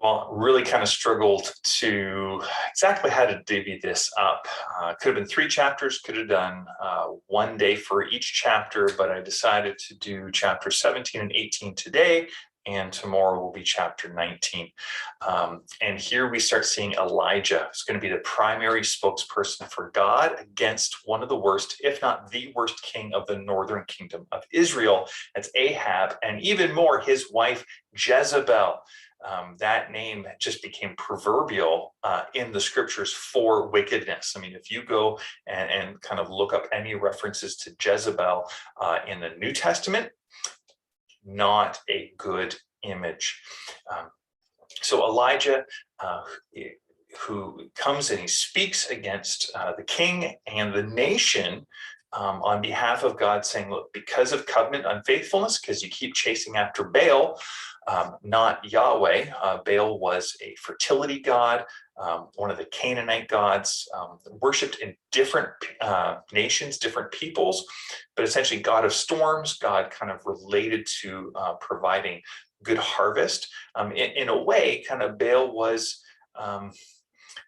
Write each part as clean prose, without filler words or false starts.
Well, really kind of struggled to exactly how to divvy this up. Could have been 3 chapters, could have done one day for each chapter, but I decided to do chapter 17 and 18 today, and tomorrow will be chapter 19. And here we start seeing Elijah. It's going to be the primary spokesperson for God against one of the worst, if not the worst king of the northern kingdom of Israel. That's Ahab, and even more, his wife Jezebel. That name just became proverbial in the scriptures for wickedness. I mean, if you go and kind of look up any references to Jezebel in the New Testament, not a good image. So Elijah, who comes and he speaks against the king and the nation on behalf of God, saying, look, because of covenant unfaithfulness, because you keep chasing after Baal, not Yahweh. Baal was a fertility god, one of the Canaanite gods, worshipped in different nations, different peoples, but essentially God of storms, God kind of related to providing good harvest. In a way, kind of Baal was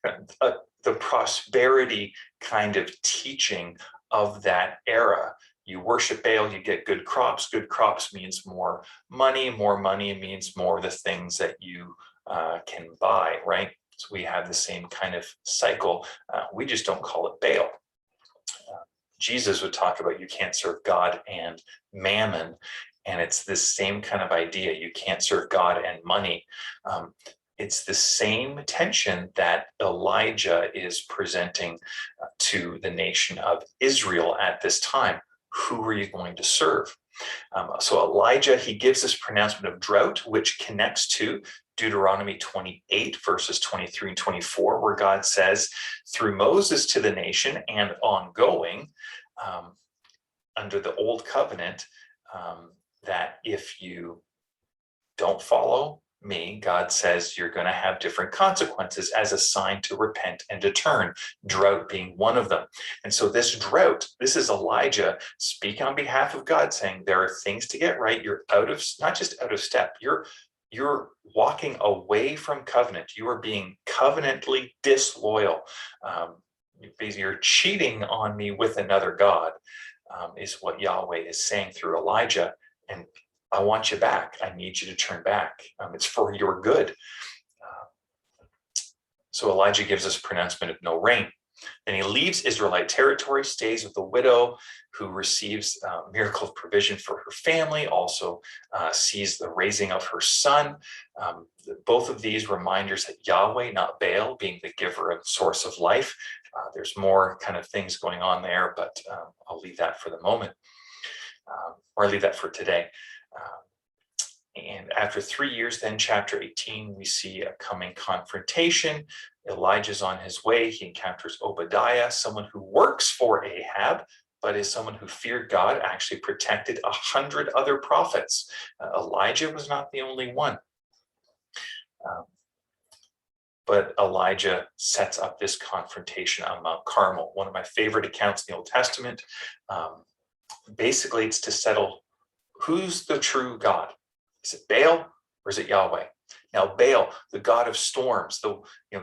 the prosperity kind of teaching of that era. You worship Baal, you get good crops. Good crops means more money means more of the things that you can buy, right? So we have the same kind of cycle. We just don't call it Baal. Jesus would talk about you can't serve God and mammon, and it's this same kind of idea. You can't serve God and money. It's the same tension that Elijah is presenting to the nation of Israel at this time. Who are you going to serve? So Elijah, he gives this pronouncement of drought, which connects to Deuteronomy 28, verses 23 and 24, where God says, through Moses to the nation and ongoing, under the old covenant, that if you don't follow me, God says you're going to have different consequences as a sign to repent and to turn, drought being one of them. And so this drought, this is Elijah speaking on behalf of God, saying there are things to get right. You're not just out of step, you're walking away from covenant. You are being covenantally disloyal. You're cheating on me with another God, is what Yahweh is saying through Elijah. And I want you back. I need you to turn back. It's for your good. So Elijah gives us a pronouncement of no rain. Then he leaves Israelite territory, stays with a widow who receives a miracle of provision for her family, also sees the raising of her son. Both of these reminders that Yahweh, not Baal, being the giver of source of life. There's more kind of things going on there, but I'll leave that for the moment, or I'll leave that for today. And after 3 years, then chapter 18, we see a coming confrontation. Elijah's on his way. He encounters Obadiah, someone who works for Ahab, but is someone who feared God, actually protected 100 other prophets. Elijah was not the only one. But Elijah sets up this confrontation on Mount Carmel, one of my favorite accounts in the Old Testament. Basically, it's to settle who's the true God. Is it Baal or is it Yahweh? Now, Baal, the god of storms,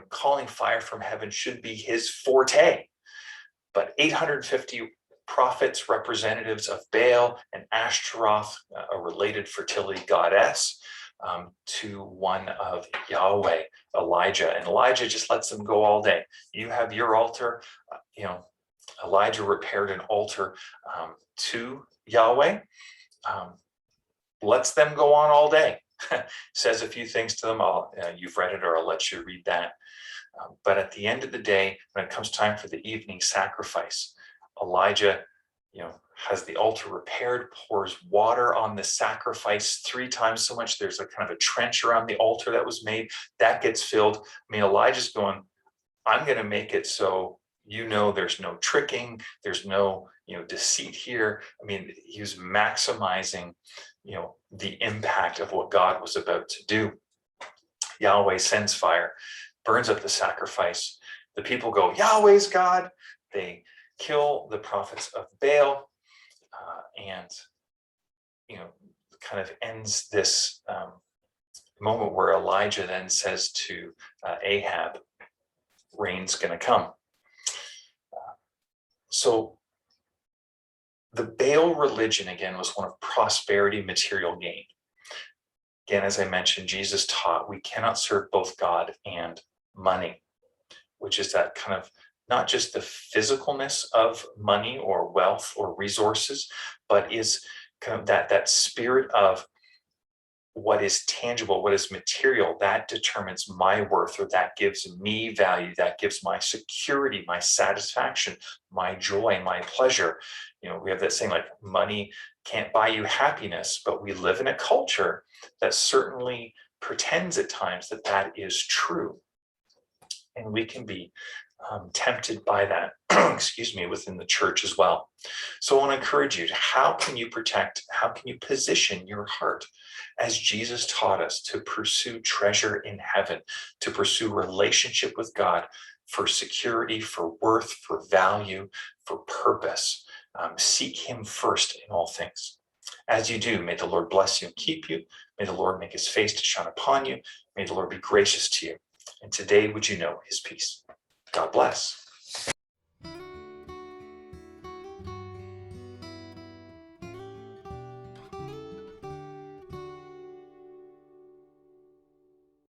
calling fire from heaven should be his forte. But 850 prophets, representatives of Baal and Ashtaroth, a related fertility goddess, to one of Yahweh, Elijah. And Elijah just lets them go all day. You have your altar. Elijah repaired an altar to Yahweh. Lets them go on all day. Says a few things to them. You've read it, or I'll let you read that. But at the end of the day, when it comes time for the evening sacrifice, Elijah, has the altar repaired, pours water on the sacrifice 3 times so much. There's a kind of a trench around the altar that was made that gets filled. I mean, Elijah's going, I'm going to make it so there's no tricking, there's no deceit here. I mean, he was maximizing the impact of what God was about to do. Yahweh sends fire, burns up the sacrifice. The people go, Yahweh's God. They kill the prophets of Baal, and kind of ends this moment where Elijah then says to Ahab, rain's going to come. So the Baal religion, again, was one of prosperity, material gain. Again, as I mentioned, Jesus taught we cannot serve both God and money, which is that kind of not just the physicalness of money or wealth or resources, but is kind of that spirit of what is tangible, what is material, that determines my worth, or that gives me value, that gives my security, my satisfaction, my joy, my pleasure. We have that saying like money can't buy you happiness, but we live in a culture that certainly pretends at times that that is true. And we can be tempted by that, excuse me, within the church as well. So I want to encourage you, how can you position your heart as Jesus taught us to pursue treasure in heaven, to pursue relationship with God for security, for worth, for value, for purpose. Seek him first in all things. As you do, may the Lord bless you and keep you. May the Lord make his face to shine upon you. May the Lord be gracious to you. And today would you know his peace. God bless.